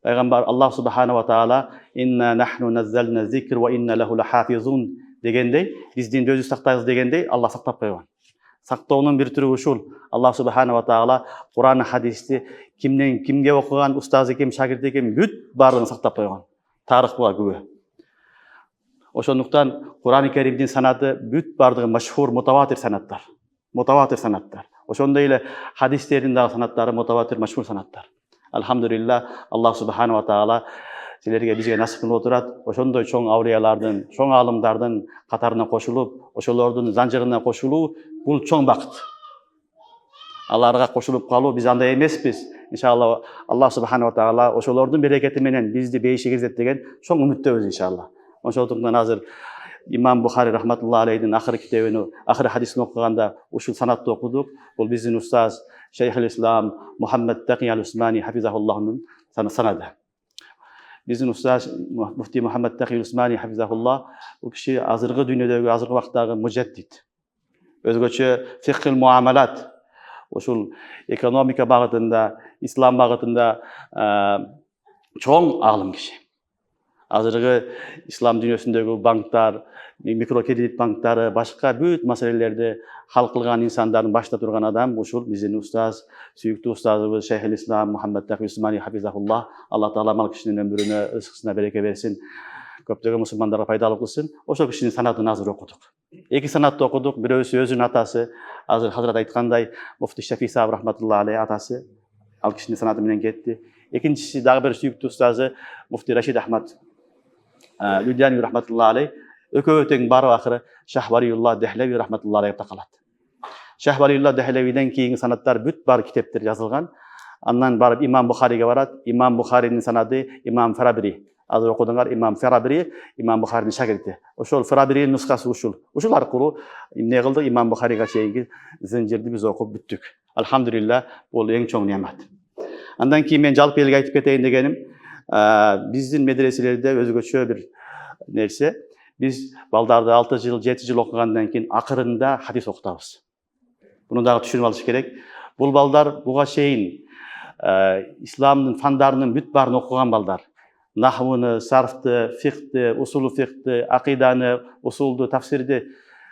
Пайгамбар Аллах субханала ва таала инна нахну наззална зикр ва инна лаху лахафизун дегендей, биз динди өзүбүз сактайбыз дегендей, Аллах сактап койгон. Сактоонун бир түрү ушул. Аллах субханала ва таала Куран хадисти кимден кимге окуган, устазы ким, шагирди ким, бүт баардыгын сактап койгон. Тарых буга күбө. Ошондуктан Куран-ы Керимдин санаты бүт баардыгы машхур мутаватир санаттар. Мутаватир санаттар. Ошондой эле хадистердин дагы санаттары мутаватир машхур санаттар. Алхамдулилла, Аллах субханала ва таала силерге бизге насип кылып отурат. Ошондой чоң аулиялардын, чоң аалымдардын катарына кошулуп, ошолордун занжырына кошулуу бул чоң бакыт. Аларга кошулуп калуу биз андай эмеспиз. Иншалла Аллах субханала ва таала ошолордун берекети менен бизди бейиши киргизет деген чоң үмүттөбүз иншалла. Ошондуктан азыр Имам Бухари рахматуллахи алейхин ахыр китебин, ахыр хадисин окуганда ушул санатты окудук. Бул биздин устаз Шейхул Ислам Мухаммад Таки аль-Усмани хафизахуллахнын санады. Биздин устаз муфти Мухаммад Таки аль-Усмани хафизахуллах бул киши азыркы дүйнөдөгү, азыркы убактагы мужаддид. Өзгөчө фикхил муамалат, ушул экономика багытында, ислам багытында чоң аалым киши. Азыркы ислам дүйнөсүндөгү банктар, микрокредит банктары, башка бүт маселелерди хал кылган инсандардын башында турган адам ушул биздин устаз, сүйүктүү устазыбыз Шейхул Ислам Мухаммад Таки аль-Усмани хафизахуллах. Алла таала ал кишинин өмүрүнө, рызкысына береке берсин. Көптөгөн мусулмандарга пайдалуу кылсын. Ошол кишинин санатын азыр окудук. Эки санатты окудук. Бирөөсү өзүнүн атасы, азыр Хазрат айткандай, муфти Шафи сааб рахматуллахи алейхи атасы. Ал кишинин санаты менен кетти. Экинчиси дагы бир сүйүктүү устазы муфти Рашид Ахмад Людяни рахматуллахи алейхи. Экөө тең барып акыры Шахвалиулла Дехлеви рахматуллахи алейхи такалат. Шахвалиулла Дехлевиден кийинки санаттар бүт бар китептер жазылган. Андан барып Имам Бухариге барат. Имам Бухаринин санаты Имам Фарабри. Азыр окудуңар Имам Фарабри, Имам Бухаринин шагирти. Ошол Фарабринин нускасы ушул. Ушул аркылуу эмне кылдык? Имам Бухарига чейинки зинжирди биз окуп бүттүк. Алхамдулилла, бул эң чоң неамат. Андан кийин мен жалпы элге айтып кетейин дегеним, биздин медреселерде өзгөчө бир нерсе, биз балдарды 6 жыл, 7 жыл окугандан кийин акырында хадис окутабыз. Буну дагы түшүнүп алыш керек. Бул балдар буга чейин исламдын фандарынын бүт баарын окуган балдар. Нахвыны, сарфты, фикхты, усулу фикхты, акиданы, усулду, тафсирди,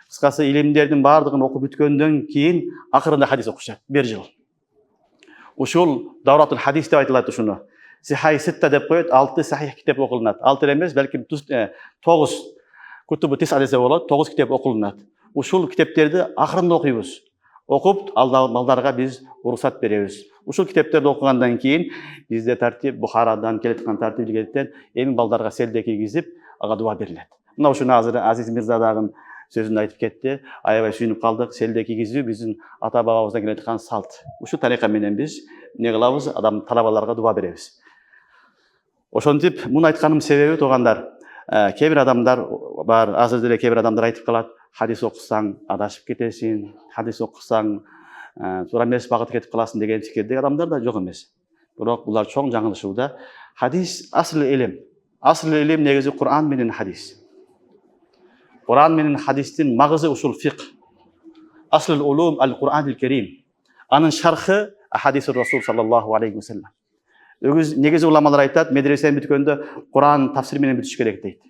кыскасы илимдердин баардыгын окуп бүткөндөн кийин акырында хадис окушат. 1 жыл. Ушул давратул хадис деп айтылат ушуну. Сихай ситта деп коет, 6 сахих китеп окулунат. 6 эмес, балким 9 кутубу тис десе болот, 9 китеп окулунат. Ушул китептерди акырында окуйбуз. Окуп, балдарга биз уруксат беребиз. Ушул китептерди окугандан кийин бизде тартип Бухарадан келеткан тартиптен эми балдарга селде кийгизип, ага дуа берилет. Мына ушуну азыр Азиз Мирза дагы сөзүндө айтып кетти. Аябай сүйүнүп калдык. Селде кийгизүү биздин ата бабабыздан келеткан салт. Ушул тарика менен биз эмне кылабыз? Адам талабаларга дуа беребиз. Ошентип, муну айтканымдын себеби туугандар, кээ бир адамдар бар, азыр деле кээ бир адамдар айтып калат, хадис окусаң адашып кетесиң, хадис окусаң туура эмес багытка кетип каласың деген фикирдеги адамдар да жок эмес. Бирок булар чоң жаңылышууда. Хадис асл илим. Асл илим негизи Кур'ан менен хадис. Кур'ан менен хадистин магызы ушул фикх. Асл улум ал-Кур'анил Керим. Анын шархы ахадисур Расул саллаллаху алейхи ва саллям. Өгүз негизи уламалар айтат, медресени бүткөндө Кур'ан тафсир менен бүтүш керек дейт.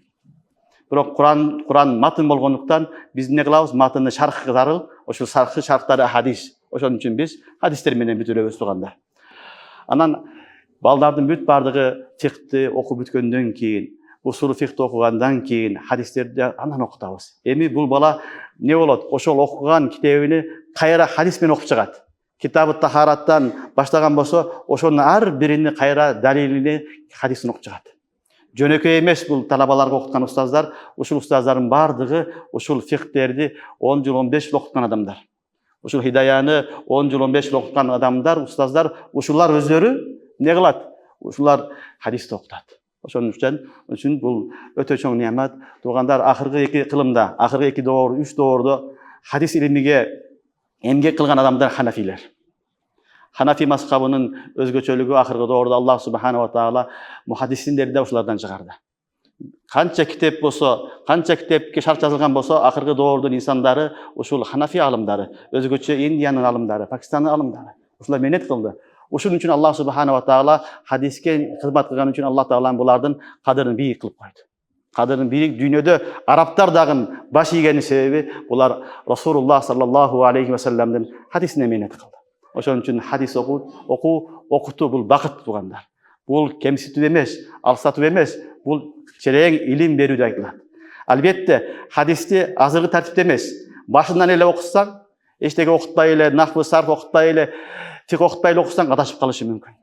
Бирок Кур'ан матын болгондуктан биз эмне кылабыз? Матынды шархы зарыл, ошол шархтары хадис. Ошон үчүн биз хадистер менен бүтүрөбүз туугандар. Анан балдардын бүт бардыгы фикхти окуп бүткөндөн кийин, усул фикхти окугандан кийин хадистерди андан окутабыз. Эми бул бала эмне болот? Ошол окуган китебини кайра хадис менен окуп чыгат. Китабы тахараттан баштаган болсо, ошонун ар бирини кайра далилини хадисин окуп чыгат. Жөнөкөй эмес бул талабаларга окуткан устаздар, ушул устаздардын бардыгы ушул фикхтерди 10 жыл, 15 жыл окуткан адамдар. Ушул хидаяны 10 жыл, 15 жыл окуткан адамдар, устаздар, ушулар өздөрү эмне кылат? Ушулар хадисти окутат. Ошон үчүн бул өтө чоң неамат. Туугандар, акыркы 2 кылымда, акыркы 2 доор, 3 доордо хадис илимиге эмгек кылган адамдар ханафилер. Ханафи мазхабынын өзгөчөлүгү акыркы доордо Аллах субханала ва таала мухаддисиндерди ушулардан чыгарды. Канча китеп болсо, канча китепке шарт жазылган болсо, акыркы доордун инсандары ушул ханафи алымдары, өзгөчө Индиянын алымдары, Пакистандын алымдары ушулар менет кылды. Ушун үчүн Аллах субханала ва таала хадиске кызмат кылган үчүн Аллах таала булардын кадырын бийик кылып койду. Кадырын бийик дүйнөдө арабтар дагы баш ийгени себеби булар Расулуллах саллаллаху алейхи ва салламдын хадисине менет кылды. Ошон үчүн хадис окутуу бул бакыт туугандар. Бул кемситүү эмес, алсатуу эмес, бул терең илим берүү деп айтылат. Албетте хадисти азыркы тартипте эмес. Башынан эле окусаң, эчтеке окутпай эле, нахвы сарф окутпай эле, фик окутпай эле окусаң адашып калышы мүмкүн.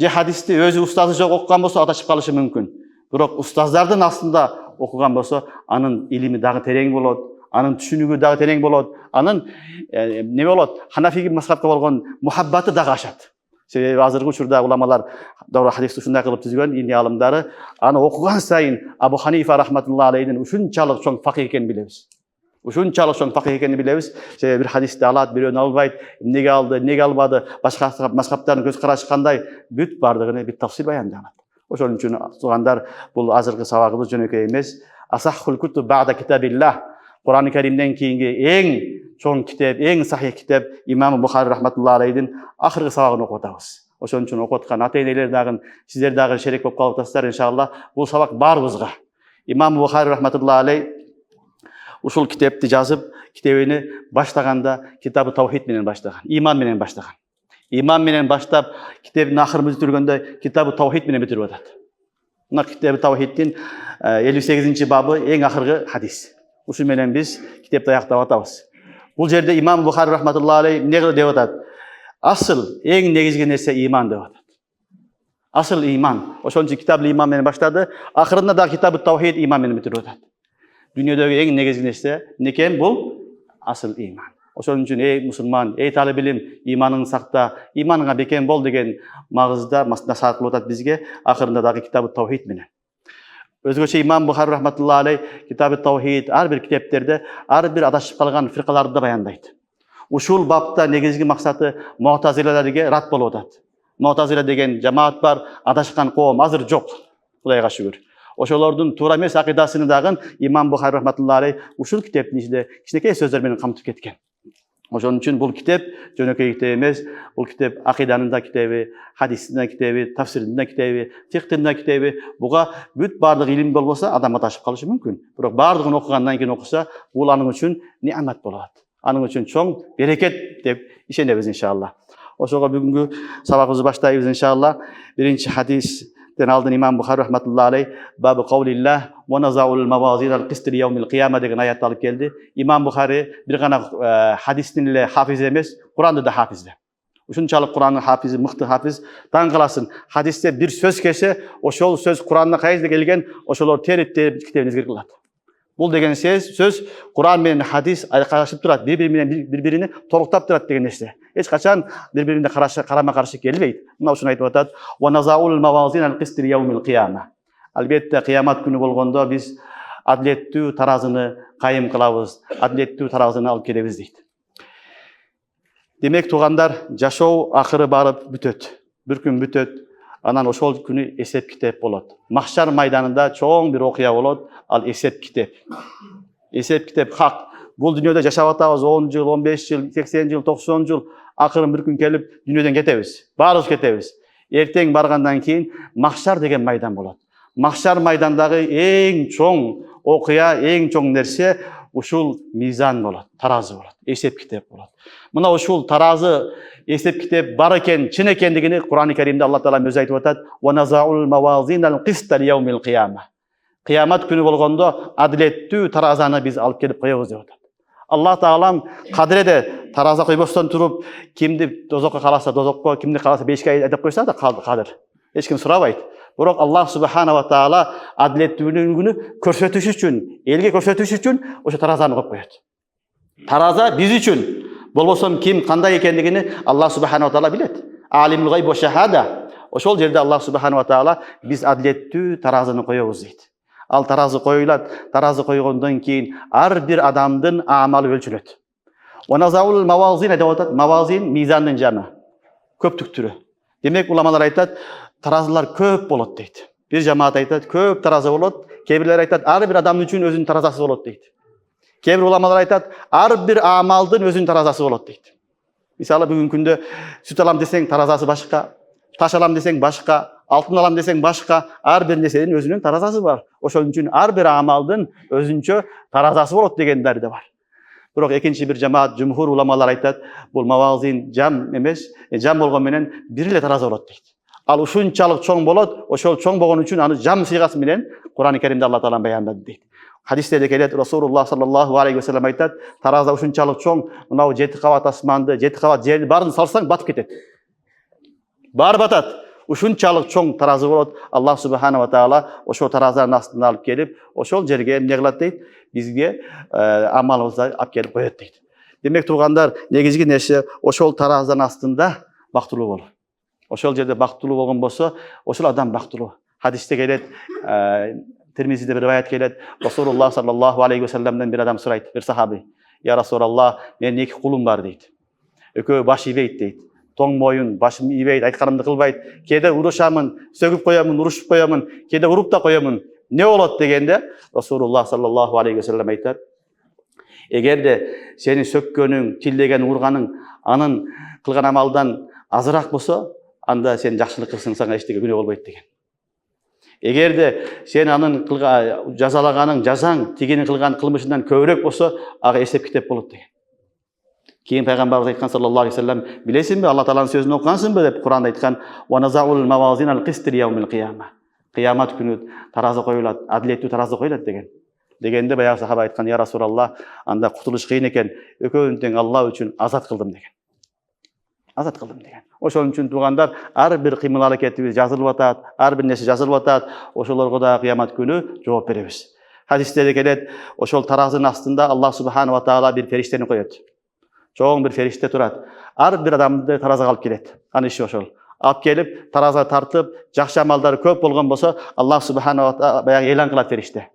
Же хадисти өзү устазы жок окуган болсо адашып калышы мүмкүн. Бирок устаздардын астында окуган болсо, анын илими дагы терең болот, анын түшүнүгү дагы терең болот, анын не болот? Ханафи мазхабка болгон мухаббаты дагы ашат. Себеби азыркы учурда уламалар дагы хадисти ушундай кылып түзгөн, дини алымдары аны окуган сайын Абу Ханифа рахматуллахи алейхин ушунчалык чоң факih экенин билебиз. Ушунчалык чоң факih экенин билебиз. Себеби бир хадисти алат, бирөөнү албайт, эмнеге алды, эмнеге албады, башка мазхабтардын көз карашы кандай, бүт бардыгын бир тафсир баянданат. Ошон үчүн туугандар, бул азыркы сабагыбыз жөнөкөй эмес. Асаххул кутуб ба'да китабилlah. Кур'ан-ы Каримден кийинки эң чоң китеп, эң сахих китеп Имам Бухари рахматуллахи алейхин ахыркы сабагын окуп атабыз. Ошон үчүн окуп аткан ата-энелер дагы, сиздер дагы шерек болуп калыптырсыздар иншалла. Бул сабак баарыбызга. Имам Бухари рахматуллахи алейх ушул китепти жазып, китебини баштаганда китабы таухид менен баштаган, иман менен баштаган. Иман менен баштап, китебин ахырын бүтүргөндө китабы таухид менен бүтүрүп атат. Мына китабы таухиддин 58-бабы эң ахыркы хадис. Ушул менен биз китепти аяктап атабыз. Бул жерде Имам Бухари рахматуллахи алейх эмне деп атат? Асыл, эң негизги нерсе иман деп атат. Асыл иман. Ошон үчүн китабы иман менен баштады, ахырында да китабы таухид иман менен бүтүрүп атат. Дүйнөдөгү эң негизги нерсе некен? Бул асыл иман. Ошон үчүн эй мусулман, эй талап илим, иманыңды сакта, иманыңа бекем бол деген магызда насаат кылып атат бизге, ахырында дагы китабы таухид менен. Өзгөчө Имам Бухари рахматуллахи алейх китабы таухид ар бир китептерде ар бир адашып калган фиркаларды да баяндайт. Ушул бапта негизги максаты муътазилаларга рат болуп атат. Муътазила деген жамаат бар, адашкан коом азыр жок. Кудайга шүгүр. Ошолордун туура эмес акыйдасыны дагы Имам Бухари рахматуллахи алейх ушул китептин ичинде кичинекей сөздөр менен камтып кеткен. Ошон үчүн бул китеп жөнөкөй китеп эмес, бул китеп акыйданын да китеби, хадистин да китеби, тафсирдин да китеби, фикхтин да китеби. Буга бүт бардык илим болбосо адам адашып калышы мүмкүн. Бирок бардыгын окугандан кийин окуса, бул анын үчүн неамат болот. Анын үчүн чоң берекет деп ишенебиз иншалла. Ошого бүгүнкү сабагыбызды баштайбыз иншалла. Биринчи хадистен алдын Имам Бухари рахматуллахи алейх бабы каулиллах ва назаул мавазин ал-қист ли-яумил қияма деген аятты алып келди. Имам Бухари бир гана хадистин эле хафиз эмес, Куранды да хафизде. Ушунчалык Курандын хафизи, мыкты хафиз. Таң каласың, хадисте бир сөз келсе, ошол сөз Куранга кайсы келген, ошолор терип китебин изгир кылат. Бул деген сөз Куран менен хадис айкашып турат, бири-бирине толуктап турат деген нерсе. Эч качан бири-бирине карама каршы келбейт. Мына ушуну айтып атат. Ва назаул мавазин ал-қист ли-яумил қияма. Албетте кыямат күнү болгондо биз адилеттүү таразыны кайым кылабыз, адилеттүү таразыны алып келебиз дейт. Демек туугандар, жашоо акыры барып бүтөт. Бир күн бүтөт. Анан ошол күнү эсеп китеп болот. Махшар майданында чоң бир окуя болот, ал эсеп китеп. Эсеп китеп хак. Бул дүйнөдө жашап атабыз 10 жыл, 15 жыл, 80 жыл, 90 жыл, акырын бир күн келип дүйнөдөн кетебиз. Баарыбыз кетебиз. Эртең баргандан кийин махшар деген майдан болот. Махшар майдандагы эң чоң окуя, эң чоң нерсе ушул мизан болот, таразы болот, эсеп китеп болот. Мына ушул таразы, эсеп китеп бар экен, чын экендигини Куран-ы Каримде Аллах Таала өзү айтып атат: "Ва назаул мавазин ал-қист ли-яумил қияма." Кыямат күнү болгондо адилеттүү таразаны биз алып келип коебуз деп атат. Аллах Таалам кадиреде тараза койбостон туруп, кимди дозокко каласа дозокко, кимди каласа бешикке айдап койсо да кадыр. Эч ким сурабайт. Бирок Аллах субхана ва таала адилеттүүлүгүнү көрсөтүш үчүн, элге көрсөтүш үчүн ошо таразаны коюп коет. Тараза биз үчүн. Болбосом ким кандай экендигини Аллах субхана ва таала билет. Алимул гайб ва шахада. Ошол жерде Аллах субхана ва таала биз адилеттүү таразыны коебуз дейт. Ал таразы коюлат, таразы койгондон кийин ар бир адамдын амалы өлчүлөт. Ва назаул мавазин деп атат. Мавазин мизандын жамы. Көптүктүрү. Демек уламалар айтат, таразылар көп болот дейт. Бир жамаат айтат, көп таразы болот. Кээ-бирлер айтат, ар бир адам үчүн өзүнүн таразасы болот дейт. Кээ-бир уламалар айтат, ар бир амалдын өзүнүн таразасы болот дейт. Мисалы бүгүнкү күндө сүт алам десең таразасы башка, таш алам десең башка, алтын алам десең башка, ар бир нерсенин өзүнүн таразасы бар. Ошол үчүн ар бир амалдын өзүнчө таразасы болот дегендер да бар. Бирок экинчи бир жамаат жумхур уламалар айтат, бул мавазин жам эмес, жам болгон менен бир эле тараза болот дейт. Ал ушунчалык чоң болот, ошол чоң болгон үчүн аны жам сыйгасы менен Кур'ан-ы Каримде Алла Таала баяндады дейт. Хадистерде келет, Расулуллах саллаллаху алейхи ва саллям айтат, тараза ушунчалык чоң, мынау 7 кабат асманды, 7 кабат жерди баарын салсаң батып кетет. Баары батат. Ушунчалык чоң таразы болот. Аллах субханаху ва таала ошол таразанын астына алып келип, ошол жерге эмне кылат дейт? Бизге амалыбызды алып келип коет дейт. Демек туугандар, негизги нерсе ошол таразанын астында бактылуу болуу. Ошол жерде бактылуу болгон болсо, ошол адам бактылуу. Хадисте келет, Тирмизиде bir rivayet келет, Расулуллах саллаллаху алейхи ва салламдан bir адам сурайт, bir сахаби. Я Расулаллах, менин 2 кулум бар дейт. Экөө баш ийбейт дейт. Тоң моюн, башым ийбейт, айтканымды кылбайт. Кээде урушамын, сөгүп коёмун, урушуп коёмун, кээде уруп да коёмун. Не болот дегенде, Расулуллах саллаллаху алейхи ва саллям айтат, эгерде сени сөккөнүң, тилдеген, урганың, анын кылган амалдан азыраак болсо, анда сен жакшылык кылсаң сага эчтеке күнөө болбойт деген. Эгерде сен анын жазалаганың, жазаң, тигинин кылган кылмышынан көбүрөөк болсо, ага эсеп китеп болот деген. Кийин пайгамбарыбыз айткан саллаллаху алейхи ва саллям, билесиңби, Алла Тааланын сөзүн окугансыңбы деп Кур'анда айткан, "Ва назаул мавазинал қист лияумил қияма." Кыямат күнү тараза коюлат, адилеттүү тараза коюлат деген. Дегенде баягы сахаба айткан, "Я Расулаллах, анда кутулуш кыйын экен, экөөнүн тең Алла үчүн азат кылдым" деген. Азат кылдым деген. Ошол үчүн туугандар, ар бир кыймыл аракетибиз жазылып атат, ар бир нерсе жазылып атат, ошолорго да кыямат күнү жооп беребиз. Хадистерде келет, ошол таразынын астында Аллах субханаху ва таала бир фериштени коет. Чоң бир фериште турат. Ар бир адамды таразага алып келет. Анын иши ошол. Алып келип, таразага тартып, жакшы амалдары көп болгон болсо, Аллах субханаху ва таала баягы элан кылат фериште.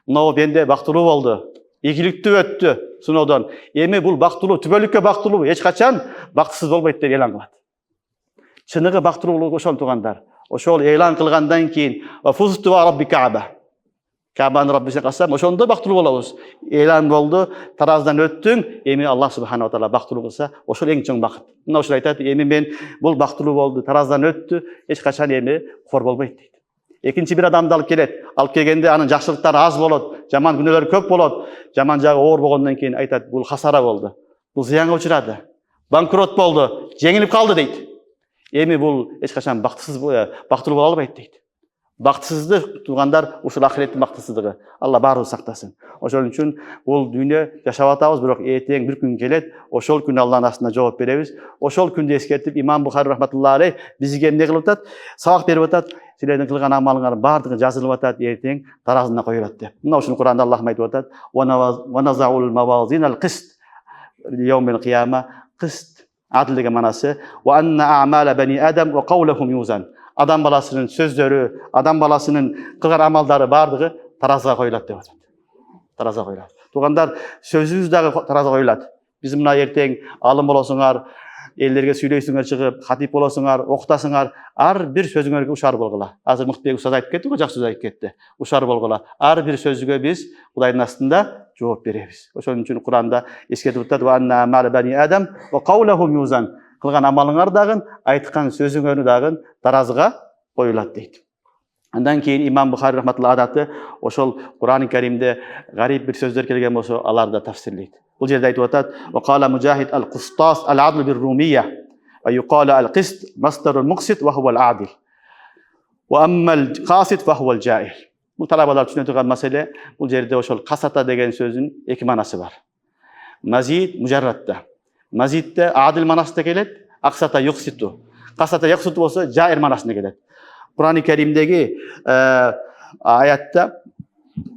Мынау бенде бактылуу болду, ийгиликтүү өттү сыноодон. Эми бул бактылуу, түбөлүккө бактылуу, эч качан бактысыз болбойт деп элан кылат. Чыныгы бактылуулук ошол туугандар. Ошол элан кылгандан кийин, "Ва фузту ва рабби Каба." Кабанын Раббисине калсам, ошондо бактылуу болобуз. Элан болду, тараздан өттүң, эми Аллах субханаху ва таала бактылуу кылса, ошол эң чоң бакыт. Мына ошол айтат, эми мен бул бактылуу болду, тараздан өттү, эч качан эми кор болбойт дейт. Экинчи бир адамды алып келет. Алып келгенде анын жакшылыктары аз болот, жаман күнөөлөрү көп болот. Жаман жагы оор болгондон кийин айтат, бул хасара болду. Бул зыянга учурады. Банкрот болду, жеңилип калды дейт. Эми бул эч качан бактылуу боло албайт дейт. Бактысыздык туугандар, ушул ахиреттин бактысыздыгы. Алла баарыбызды сактасын. Ошол үчүн бул дүйнө жашап атабыз, бирок эртең бир күн келет, ошол күнү Алланын астында жооп беребиз. Ошол күндү эскертип, Имам Бухари рахматуллахи алейх бизге эмне кылып атат? Сабак берип атат. Силердин кылган амалыңардын баардыгы жазылып атат, эртең таразына коюлат деп. Мына ушуну Кур'анда Аллах айтып атат. "Ва назаул мавазинал қист лияумил қияма." Қист адил деген манасы, "Ва анна аъмала бани адам ва қаулахум юзан." Адам баласынын сөздөрү, адам баласынын кылган амалдары баардыгы таразага коюлат деп атат. Таразага коюлат. Туугандар, сөзүбүз дагы таразага коюлат. Биз мына эртең алым болосуңар, элдерге сүйлөйсүңөр чыгып, хатип болосуңар, окутасыңар, ар бир сөзүңөргө ушар болгула. Азыр Мыктыбек устаз айтып кетти го, жакшы сөз айтып кетти. Ушар болгула. Ар бир сөзгө биз Кудайдын астында жооп беребиз. Ошол үчүн Кур'анда эскертип атат, "Ва анна аъмала бани адам ва қаулахум юзан." Кылган амалыңар дагы, айткан сөзүңөрү дагы таразыга коюлат дейт. Андан кийин Имам Бухари рахматуллахи адаты ошол Кур'ан-ы Каримде гарип бир сөздөр келген болсо, аларды да тафсирлейт. Бул жерде айтып атат, "Ва кала Мужахид ал-Qustas al-adl bir-rumiyya wa yuqala al-qist masdarul muqsit wa huwa al-adil. Wa amma al-qasit fa huwa al-ja'il." Бул талабалар түшүнө турган маселе. Бул жерде ошол касата деген сөзүн эки манасы бар. Мазид мужарратта. Мазидте адил манасында келет, аксата юкситу. Касата юкситу болсо жаир манасында келет. Кур'ан-ы Каримдеги аятта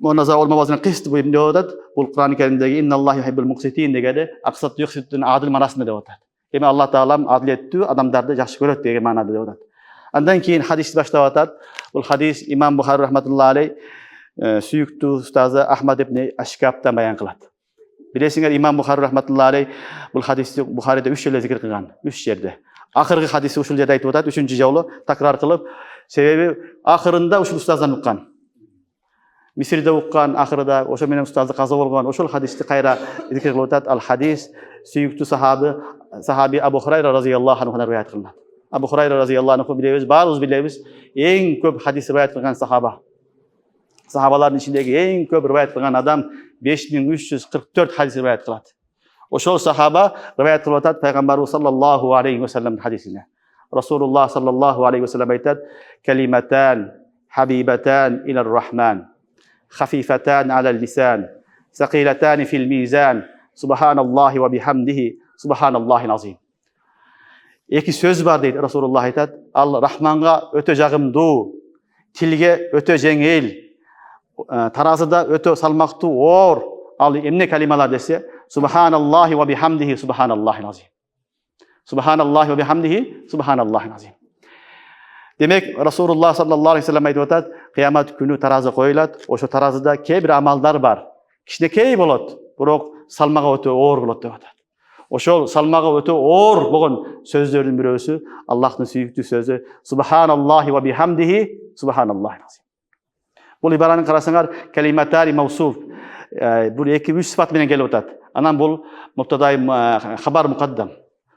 "Моназаул мавазин қист" деп атат. Бул Кур'ан-ы Каримдеги "Инналлахи юхиббул муқситин" дегенде аксата юкситун адил манасында деп атат. Эми Алла Таалам адилеттүү адамдарды жакшы көрөт деген маанада деп атат. Андан кийин хадисти баштап атат. Бул хадис Имам Бухари рахматуллахи алейх сүйүктүү устазы Ахмад ибн Ашкабтан баян кылат. Билесиңер, Имам Бухари рахматуллахи алейх бул хадисти Бухариде 3 жолу зикир кылган, 3 жерде. Акыркы хадиси ушул жерде айтып атат, 3-нчү жолу такрар кылып, себеби акырында ушул устаздан уккан. Мисирде уккан, акырда ошо менен устазы каза болгон, ошол хадисти кайра зикир кылып атат. Ал хадис сүйүктүү сахабы sahabi Abu Hurayra radhiyallahu anhudan riwayat kılınat. Abu Hurayra radhiyallahu anhu bilemiz, barımız bilemiz, en köp hadis rivayet kılgan sahaba. Sahabaların içindeki en köp rivayet kılgan adam 5344 hadis rivayet kılat. Oşol sahaba rivayet kılatat Peygamber sallallahu aleyhi ve sellem hadisine. Resulullah sallallahu aleyhi ve sellem aytat: "Kelimatan habibatan iler rahman, hafifatan alel lisan, sakilatan fil mizan, subhanallahi ve bihamdihi, subhanallahil azim." Eki söz var deydi Resulullah aytat. Al Rahman'a öte jagımdуу, tilge öte jеңил, tarazıda öte salmaktуу or. Al emne kalimalar dese, subhanallahi ve bihamdihi, subhanallahil azim. Subhanallahi ve bihamdihi, subhanallahil azim. Demek Resulullah sallallahu aleyhi ve sellem aytып atat, kıyamet günü tarazı koyulat, oşo tarazıda key bir amallar var. Kişinekey bolat, birok salmaga öte or bolat dep atat. Oşol salmaga öte or bolgon sözlörдүн birөөsü Allah'ın süyüktü sözü subhanallahi ve bihamdihi, subhanallahil azim. Bu ibaranın karasaňar kelimatari mavsuf. Bu 2-3 sıfat menen gelip atat. Anan bu mubtadai habar muqaddam.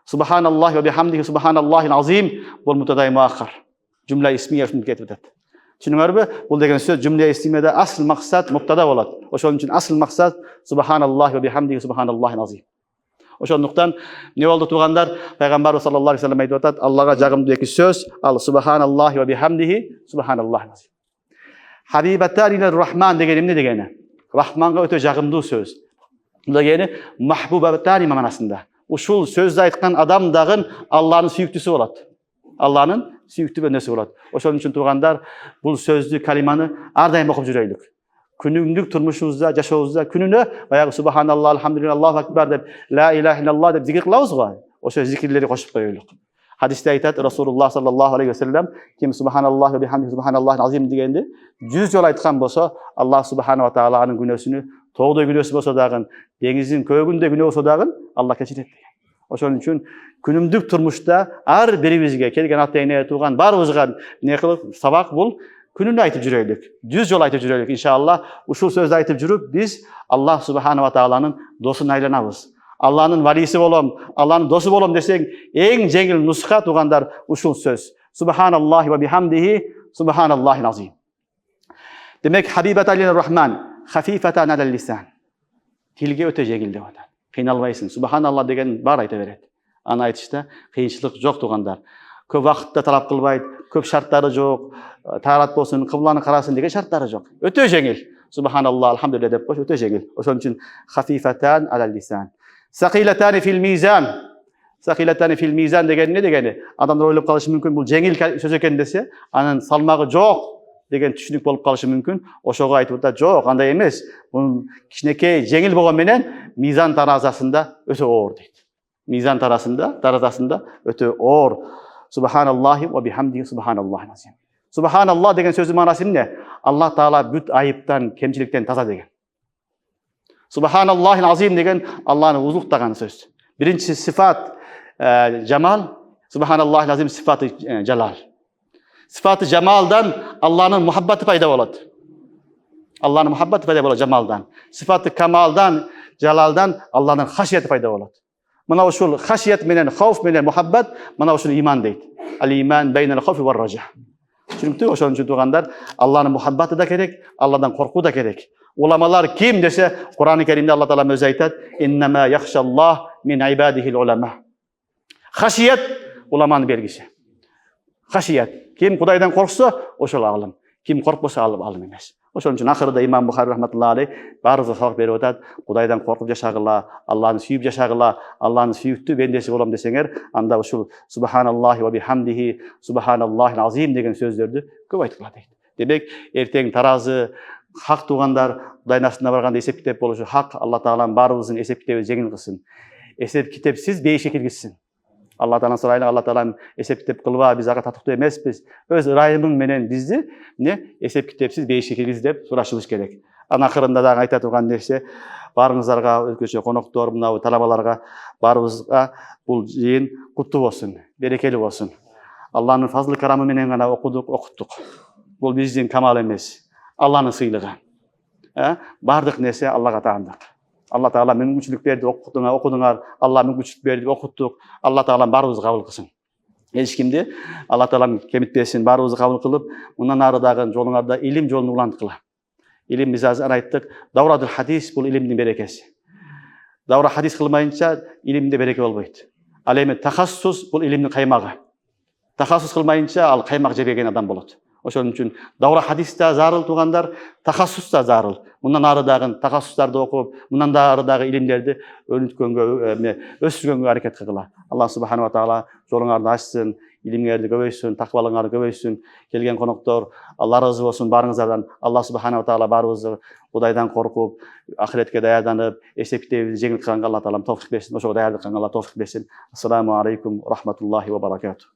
Subhanallahi ve bihamdihi, subhanallahil azim bu mubtadai muakhar. Cümle ismiye şunu ketip atat. Düşünüňärmi? Bu degen söz cümle ismiyede asl maksat mubtada bolat. Oşoň üçin asl maksat subhanallahi ve bihamdihi, subhanallahil azim. Oşonduktan ne oldu tugandar? Peygamber sallallahu aleyhi ve sellem aytып atat, Allah'a jagımdуу eki söz, al subhanallahi ve bihamdihi, subhanallahil azim. Habibatan iler rahman degeni emne degeni? Rahman'a öte jagımdуу söz. Bu degeni mahbubatan manasında. Uşul sözde aytkan adam dagın Allah'ın süyüktüsü bolat. Allah'ın süyüktü bendesi bolat. Oşon üçin tugandar bu sözdü kalimany ardayım okup jüreylik. Günlük turmuşumuzda, yaşaşımızda gününe bayağı subhanallah, elhamdülillah, Allahu ekber dep, la ilahe illallah dep zikir kılabız go. Oşo zikirleri koşup koyuyoruz. Hadiste aytat Resulullah sallallahu aleyhi ve sellem kim subhanallah ve bihamdihi, subhanallahil azim degendi 100 jol aytkan bolsa Allah subhanahu wa ta'ala'nın günösünü toğda günösü bolsa dagın, dengizin kögünde günö bolsa dagın Allah keçiret. Oşon üçin günümdük turmuşta ar biribizge kelgen atayna tuğan barыбызга ne kılıp sabak bul gününü aytıp jüreylik. 100 jol aytıp jüreylik inşallah. Uşul sözü aytıp jürüp biz Allah subhanahu wa ta'ala'nın dosuna aylanabız. Allah'ın valisi bolom, Allah'ın dostu bolom desek en jengil nuska tugandar uşul söz. Subhanallahi ve bihamdihi, subhanallahil azim. Demek habibatan iler rahman, hafifatan alel lisan. Tilge öte jengil dep atat. Kıynalbaysın. Subhanallah degen bar ayta beret. Ana aytışta kıyınçılık jok tugandar. Köp wagtda talap kılbayt, köp şartları jok. Tarat bolsun, kıblany karasın degen şartları jok. Öte jengil. Subhanallah, elhamdülillah dep koş, öte jengil. Oşon üçin hafifatan alel lisan. Sakilatani fil mizan. Sakilatani fil mizan degen ne degeni? Adamlar oylap kalışı mümkün bu jengil söz eken dese, anın salmağı jok degen түшүнүк bolup kalışı mümkün. Oşoga aytıp da jok, андай emes. Bunun kişinekey jengil bolgon menen mizan tarazasında öte oor deydi. Mizan tarazasında öte oor. Subhanallahi ve bihamdihi, subhanallahil azim. Subhanallah degen sözün manası ne? Allah Taala büt ayıptan, kemçilikten taza degen. Subhanallahil azim degen Allah'ın uzluqtagan söz. Birincisi sıfat cemal, subhanallahil azim sıfatı celal. Sıfatı cemaldan Allah'ın muhabbeti payda bolat. Allah'ın muhabbeti payda bolat cemaldan. Sıfatı kemaldan, celaldan Allah'ın haşiyeti payda bolat. Mana uşul haşiyet menen, havf menen muhabbet, mana uşul iman deydi. Al iman beynel havfi ve raja. Çünkü oşon üçin tugandar Allah'ın muhabbeti da gerek, Allah'dan korku da gerek. Ulamalar kim dese Kur'an-ı Kerim'de Allah Teala öz aytat innema yakhşallah min ibadihil ulama. Haşiyet ulamanın belgisi. Haşiyet. Kim Kudaydan korksa oşol alım. Kim korkmasa alım emes. Oşon üçin ahırda İmam Buhari rahmetullahi aleyh barıza sabak berip atat Kudaydan korkup yaşagıla, Allah'ını sүйüp yaşagıla, Allah'ın sүйüktü bendesi bolam deseňer, anda uşul subhanallahi ve bihamdihi, subhanallahil azim degen sözlerdi köp aytılат deydi. Demek erteň tarazı hak tugandar Kudayın astına barganda esep kitep boluşu hak Allah Taala'nın barыбыздын esep kitebi jеңil kılsın. Esep kitepsiz beyişe kirgizsin. Allah Taala'nın sorayla Allah Taala'nın esep kitep kılba biz aga tatıktуу emespиz. Öz ırайымың менен bizdi ne esep kitepsiz beyişe kirgiz dep suraşыбыз керек. Ana akırında da ayta turgan nerse barыңızlarga özgөчө konoктор mына talabalarga barыбызга bul жыйын kuttуу bolsun, berekeli bolsun. Allah'ın fazlı karamı menen gana okuduk, okuttuk. Bul bizdin kamal emes. Allah'ın sıylığı. Bardık nese Allah'a taandık. Allah Taala мүмкүнчүлүк берди, окудуңар. Allah мүмкүнчүлүк берди, окуттук. Allah Taala баарыбызды кабыл кылсын. Эч кимди Allah Taala кемитпесин, баарыбызды кабыл кылып, мындан ары дагы жолуңарда илим жолун уланткыла. İlim biz azır ayttık. Davradır hadis bul ilimdin berekesi. Davra hadis kılmayınca ilimde bereke olmaydı. Al endi tahassus bul ilimdin kaymağı. Tahassus kılmayınca al kaymak jebegen adam болады. Ошон үчүн давра hadiste зарыл тугандар, tahassus da зарыл. Мындан ары дагы tahassustарды окуп, мындан да ары дагы илимдерди өстүргөнгө аракет кылгыла. Аллах субханала таала жолуңарды ачсын, илимиңерди көбөйсүн, таквалыңарды көбөйсүн. Келген коноктор, Алла ыраазы болсун барыңыздардан. Аллах субханала таала баарыбызды Кудайдан коркуп, ахиретке даярданып, эсептебизди жеңил кылганга Алла таалам товфик берсин. Ошого даярдык кылганга Алла товфик берсин. Ассаламу алейкум рахматуллахи ва баракатух.